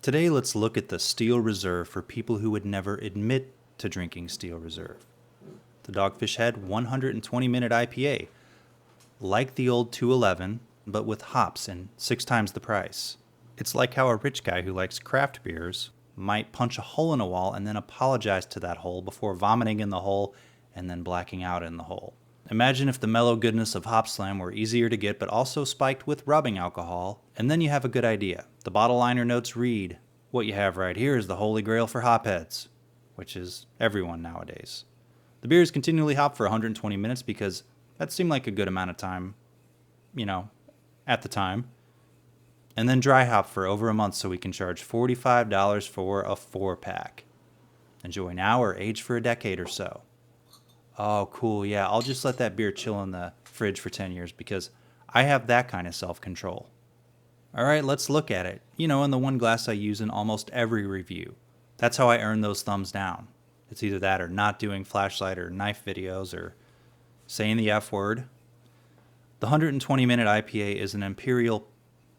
Today, let's look at the Steel Reserve for people who would never admit to drinking Steel Reserve. The Dogfish Head 120-minute IPA, like the old 211, but with hops and 6 times the price. It's like how a rich guy who likes craft beers might punch a hole in a wall and then apologize to that hole before vomiting in the hole and then blacking out in the hole. Imagine if the mellow goodness of Hopslam were easier to get but also spiked with rubbing alcohol, and then you have a good idea. The bottle liner notes read, "What you have right here is the holy grail for hopheads," which is everyone nowadays. The beer is continually hopped for 120 minutes because that seemed like a good amount of time, at the time. And then dry hop for over a month so we can charge $45 for a 4-pack. Enjoy now or age for a decade or so. Oh, cool, yeah, I'll just let that beer chill in the fridge for 10 years because I have that kind of self-control. Alright, let's look at it. In the one glass I use in almost every review. That's how I earn those thumbs down. It's either that or not doing flashlight or knife videos or saying the F word. The 120-minute IPA is an Imperial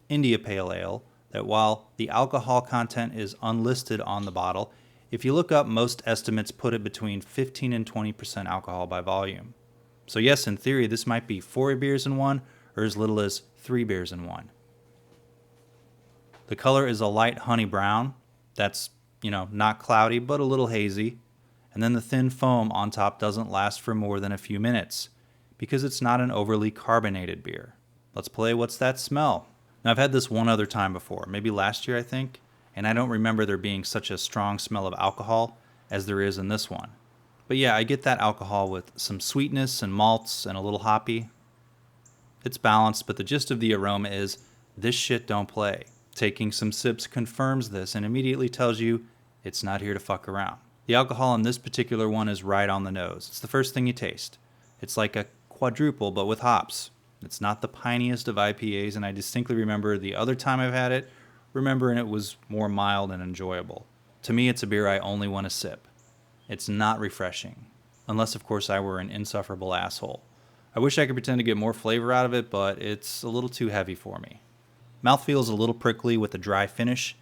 India Pale Ale that, while the alcohol content is unlisted on the bottle, if you look up, most estimates put it between 15 and 20% alcohol by volume. So yes, in theory, this might be 4 beers in one or as little as 3 beers in one. The color is a light honey brown. That's, not cloudy, but a little hazy. And then the thin foam on top doesn't last for more than a few minutes because it's not an overly carbonated beer. Let's play What's That Smell? Now, I've had this one other time before, maybe last year, I think, and I don't remember there being such a strong smell of alcohol as there is in this one. But yeah, I get that alcohol with some sweetness and malts and a little hoppy. It's balanced, but the gist of the aroma is, this shit don't play. Taking some sips confirms this and immediately tells you it's not here to fuck around. The alcohol in this particular one is right on the nose. It's the first thing you taste. It's like a quadruple, but with hops. It's not the piniest of IPAs, and I distinctly remember the other time I've had it, remembering it was more mild and enjoyable. To me, it's a beer I only want to sip. It's not refreshing. Unless, of course, I were an insufferable asshole. I wish I could pretend to get more flavor out of it, but it's a little too heavy for me. Mouthfeel is a little prickly with a dry finish,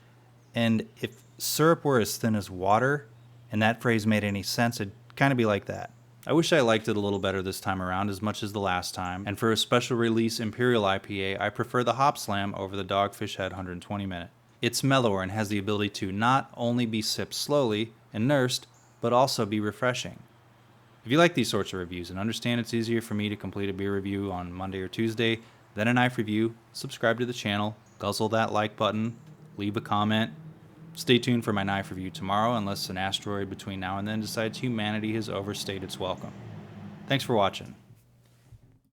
and if syrup were as thin as water, and that phrase made any sense, it'd kind of be like that. I wish I liked it a little better this time around as much as the last time, and for a special release Imperial IPA, I prefer the Hopslam over the Dogfish Head 120-minute. It's mellower and has the ability to not only be sipped slowly and nursed, but also be refreshing. If you like these sorts of reviews and understand it's easier for me to complete a beer review on Monday or Tuesday than a knife review, subscribe to the channel, guzzle that like button, leave a comment. Stay tuned for my knife review tomorrow unless an asteroid between now and then decides humanity has overstayed its welcome. Thanks for watching.